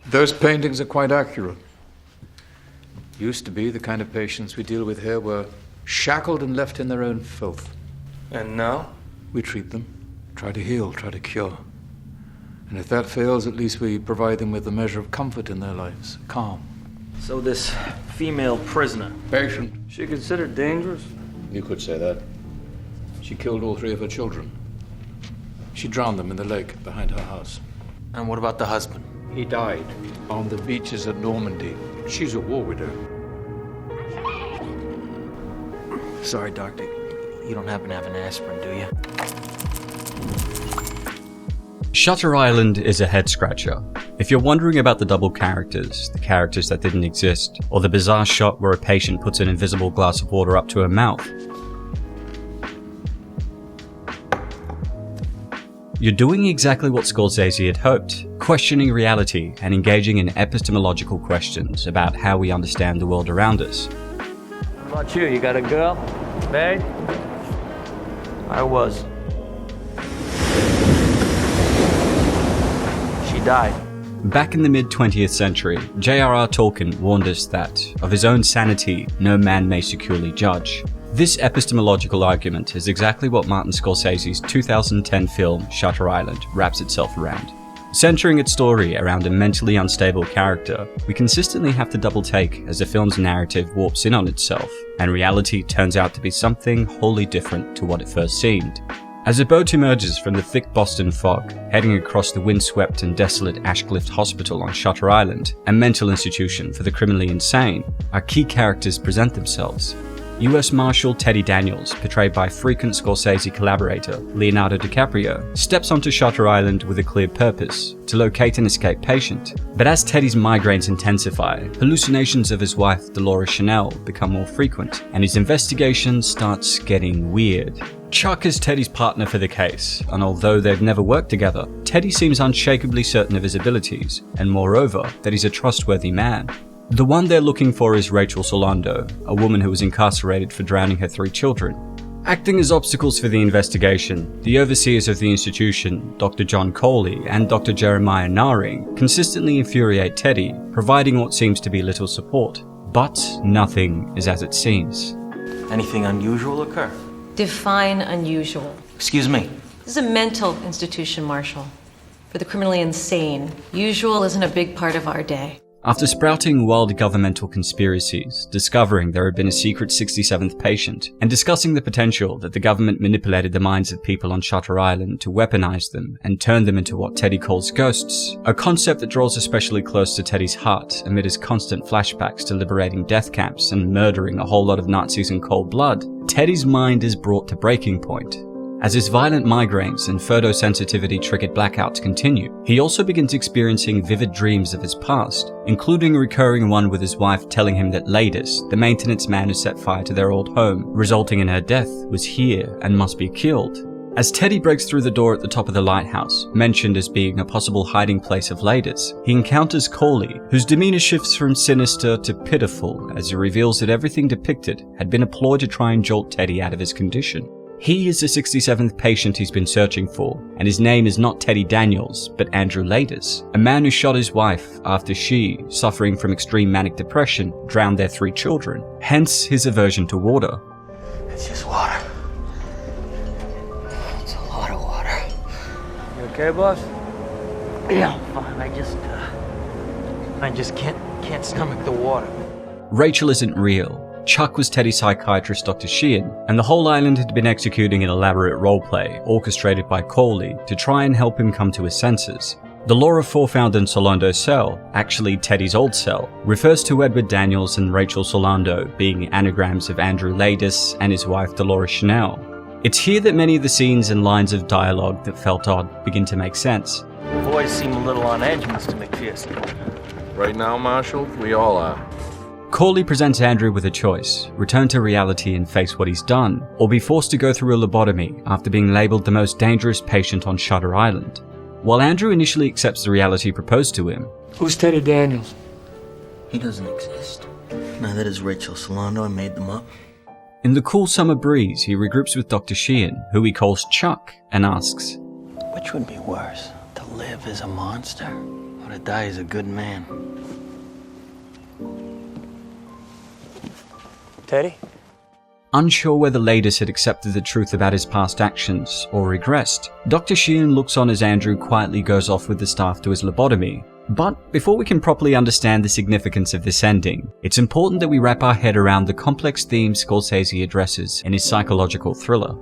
Those paintings are quite accurate. Used to be the kind of patients we deal with here were shackled and left in their own filth. And now? We treat them, try to heal, try to cure. And if that fails, at least we provide them with a measure of comfort in their lives, calm. So this female prisoner, Patient. she considered dangerous? You could say that. She killed all 3 of her children. She drowned them in the lake behind her house. And what about the husband? He died on the beaches at Normandy. She's a war widow. Sorry, Doctor. You don't happen to have an aspirin, do you? Shutter Island is a head-scratcher. If you're wondering about the double characters, the characters that didn't exist, or the bizarre shot where a patient puts an invisible glass of water up to her mouth, you're doing exactly what Scorsese had hoped, questioning reality and engaging in epistemological questions about how we understand the world around us. What about you? You got a girl? Babe? I was. She died. Back in the mid-20th century, J.R.R. Tolkien warned us that, of his own sanity, no man may securely judge. This epistemological argument is exactly what Martin Scorsese's 2010 film Shutter Island wraps itself around. Centering its story around a mentally unstable character, we consistently have to double-take as the film's narrative warps in on itself, and reality turns out to be something wholly different to what it first seemed. As a boat emerges from the thick Boston fog, heading across the windswept and desolate Ashcliff Hospital on Shutter Island, a mental institution for the criminally insane, our key characters present themselves. US Marshal Teddy Daniels, portrayed by frequent Scorsese collaborator Leonardo DiCaprio, steps onto Shutter Island with a clear purpose: to locate an escaped patient. But as Teddy's migraines intensify, hallucinations of his wife Dolores Chanel become more frequent, and his investigation starts getting weird. Chuck is Teddy's partner for the case, and although they've never worked together, Teddy seems unshakably certain of his abilities, and moreover, that he's a trustworthy man. The one they're looking for is Rachel Solando, a woman who was incarcerated for drowning her 3 children. Acting as obstacles for the investigation, the overseers of the institution, Dr. John Coley and Dr. Jeremiah Naring, consistently infuriate Teddy, providing what seems to be little support. But nothing is as it seems. Anything unusual occur? Define unusual. Excuse me. This is a mental institution, Marshal. For the criminally insane, usual isn't a big part of our day. After sprouting wild governmental conspiracies, discovering there had been a secret 67th patient, and discussing the potential that the government manipulated the minds of people on Shutter Island to weaponize them and turn them into what Teddy calls ghosts, a concept that draws especially close to Teddy's heart amid his constant flashbacks to liberating death camps and murdering a whole lot of Nazis in cold blood, Teddy's mind is brought to breaking point. As his violent migraines and photosensitivity-triggered blackouts continue, he also begins experiencing vivid dreams of his past, including a recurring one with his wife telling him that Ladis, the maintenance man who set fire to their old home, resulting in her death, was here and must be killed. As Teddy breaks through the door at the top of the lighthouse, mentioned as being a possible hiding place of Ladis, he encounters Coley, whose demeanor shifts from sinister to pitiful as he reveals that everything depicted had been a ploy to try and jolt Teddy out of his condition. He is the 67th patient he's been searching for, and his name is not Teddy Daniels, but Andrew Ladis, a man who shot his wife after she, suffering from extreme manic depression, drowned their 3 children, hence his aversion to water. It's just water. It's a lot of water. You okay, boss? Yeah, I'm fine. I just can't stomach the water. Rachel isn't real. Chuck was Teddy's psychiatrist Dr. Sheehan, and the whole island had been executing an elaborate roleplay orchestrated by Coley to try and help him come to his senses. The Laura Forfound and Solando's cell, actually Teddy's old cell, refers to Edward Daniels and Rachel Solando being anagrams of Andrew Ladis and his wife Dolores Chanel. It's here that many of the scenes and lines of dialogue that felt odd begin to make sense. Boys seem a little on edge, Mr. McPherson. Right now, Marshal, we all are. Coley presents Andrew with a choice: return to reality and face what he's done, or be forced to go through a lobotomy after being labelled the most dangerous patient on Shutter Island. While Andrew initially accepts the reality proposed to him, Who's Teddy Daniels? He doesn't exist. Neither does Rachel Solando. I made them up. in the cool summer breeze he regroups with Dr. Sheehan, who he calls Chuck, and asks, Which would be worse, to live as a monster or to die as a good man. Teddy? Unsure whether Ladis had accepted the truth about his past actions or regressed, Dr. Sheehan looks on as Andrew quietly goes off with the staff to his lobotomy. But before we can properly understand the significance of this ending, it's important that we wrap our head around the complex themes Scorsese addresses in his psychological thriller.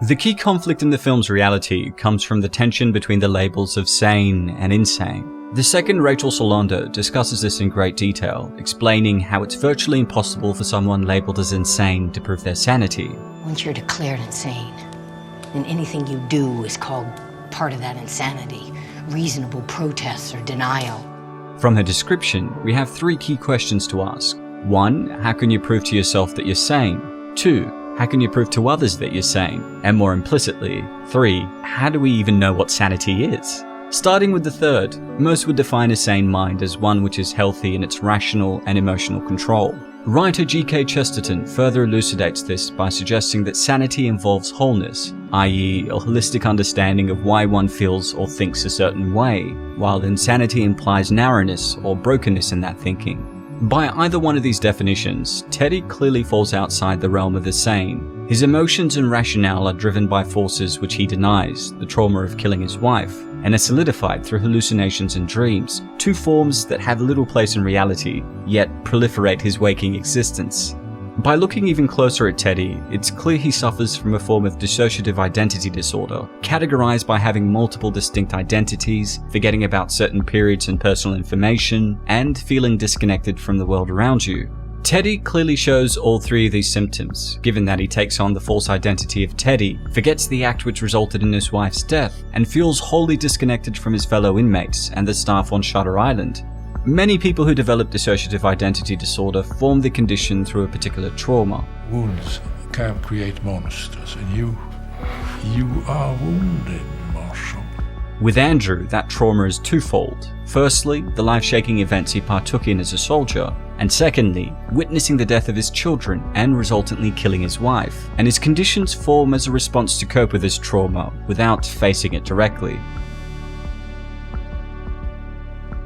The key conflict in the film's reality comes from the tension between the labels of sane and insane. The second Rachel Solander discusses this in great detail, explaining how it's virtually impossible for someone labeled as insane to prove their sanity. Once you're declared insane, then anything you do is called part of that insanity. Reasonable protests or denial. From her description, we have three key questions to ask. 1. How can you prove to yourself that you're sane? 2. How can you prove to others that you're sane? And more implicitly, 3. How do we even know what sanity is? Starting with the third, most would define a sane mind as one which is healthy in its rational and emotional control. Writer G.K. Chesterton further elucidates this by suggesting that sanity involves wholeness, i.e. a holistic understanding of why one feels or thinks a certain way, while insanity implies narrowness or brokenness in that thinking. By either one of these definitions, Teddy clearly falls outside the realm of the sane. His emotions and rationale are driven by forces which he denies, the trauma of killing his wife, and are solidified through hallucinations and dreams, two forms that have little place in reality, yet proliferate his waking existence. By looking even closer at Teddy, it's clear he suffers from a form of dissociative identity disorder, categorized by having multiple distinct identities, forgetting about certain periods and personal information, and feeling disconnected from the world around you. Teddy clearly shows all three of these symptoms, given that he takes on the false identity of Teddy, forgets the act which resulted in his wife's death, and feels wholly disconnected from his fellow inmates and the staff on Shutter Island. Many people who develop dissociative identity disorder form the condition through a particular trauma. Wounds can create monsters, and you are wounded, Marshall. With Andrew, that trauma is twofold. Firstly, the life-shaking events he partook in as a soldier, and secondly, witnessing the death of his children and resultantly killing his wife. And his conditions form as a response to cope with this trauma without facing it directly.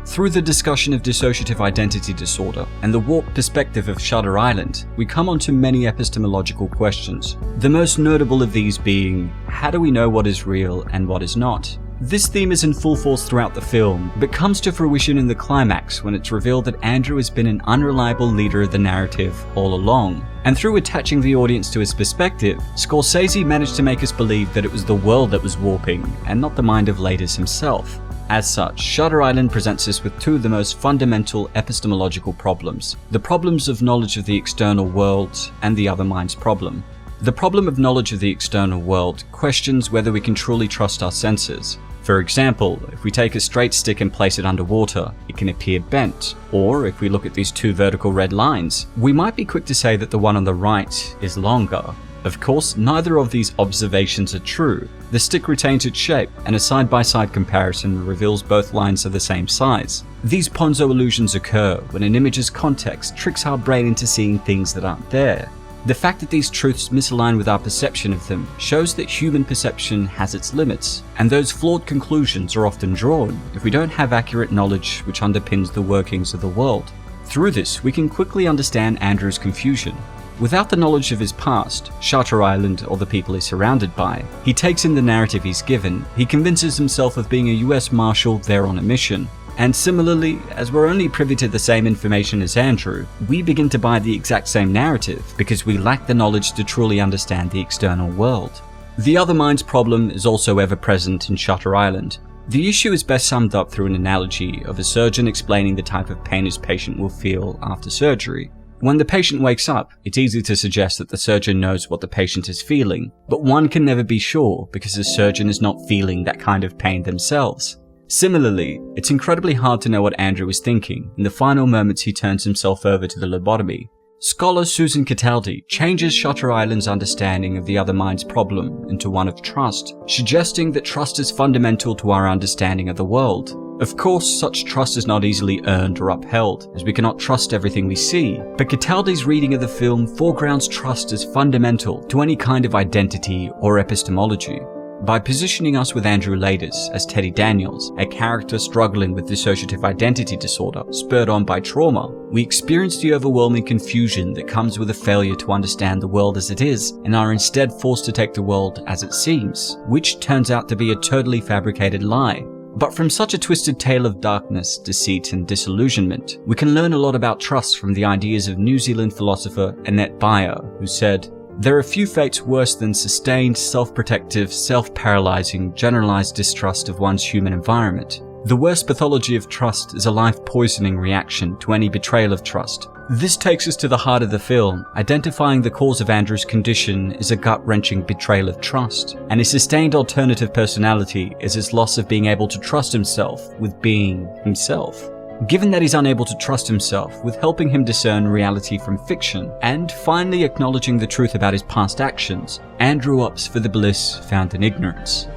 Through the discussion of dissociative identity disorder and the warped perspective of Shutter Island, we come onto many epistemological questions. The most notable of these being, how do we know what is real and what is not? This theme is in full force throughout the film, but comes to fruition in the climax when it's revealed that Andrew has been an unreliable leader of the narrative all along. And through attaching the audience to his perspective, Scorsese managed to make us believe that it was the world that was warping, and not the mind of Ladis himself. As such, Shutter Island presents us with two of the most fundamental epistemological problems: the problems of knowledge of the external world and the other mind's problem. The problem of knowledge of the external world questions whether we can truly trust our senses. For example, if we take a straight stick and place it underwater, it can appear bent. Or if we look at these two vertical red lines, we might be quick to say that the one on the right is longer. Of course, neither of these observations are true. The stick retains its shape, and a side-by-side comparison reveals both lines are the same size. These Ponzo illusions occur when an image's context tricks our brain into seeing things that aren't there. The fact that these truths misalign with our perception of them shows that human perception has its limits, and those flawed conclusions are often drawn if we don't have accurate knowledge which underpins the workings of the world. Through this, we can quickly understand Andrew's confusion. Without the knowledge of his past, Shutter Island, or the people he's surrounded by, he takes in the narrative he's given, he convinces himself of being a US Marshal there on a mission. And similarly, as we're only privy to the same information as Andrew, we begin to buy the exact same narrative because we lack the knowledge to truly understand the external world. The other mind's problem is also ever present in Shutter Island. The issue is best summed up through an analogy of a surgeon explaining the type of pain his patient will feel after surgery. When the patient wakes up, it's easy to suggest that the surgeon knows what the patient is feeling, but one can never be sure because the surgeon is not feeling that kind of pain themselves. Similarly, it's incredibly hard to know what Andrew is thinking in the final moments he turns himself over to the lobotomy. Scholar Susan Cataldi changes Shutter Island's understanding of the other mind's problem into one of trust, suggesting that trust is fundamental to our understanding of the world. Of course, such trust is not easily earned or upheld, as we cannot trust everything we see, but Cataldi's reading of the film foregrounds trust as fundamental to any kind of identity or epistemology. By positioning us with Andrew Ladis as Teddy Daniels, a character struggling with dissociative identity disorder spurred on by trauma, we experience the overwhelming confusion that comes with a failure to understand the world as it is and are instead forced to take the world as it seems, which turns out to be a totally fabricated lie. But from such a twisted tale of darkness, deceit and disillusionment, we can learn a lot about trust from the ideas of New Zealand philosopher Annette Bayer, who said, "There are few fates worse than sustained, self-protective, self-paralyzing, generalized distrust of one's human environment. The worst pathology of trust is a life-poisoning reaction to any betrayal of trust." This takes us to the heart of the film. Identifying the cause of Andrew's condition is a gut-wrenching betrayal of trust, and his sustained alternative personality is his loss of being able to trust himself with being himself. Given that he's unable to trust himself with helping him discern reality from fiction, and finally acknowledging the truth about his past actions, Andrew opts for the bliss found in ignorance.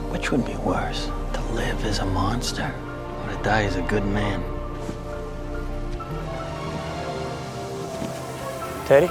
Which would be worse, to live as a monster or to die as a good man? Teddy?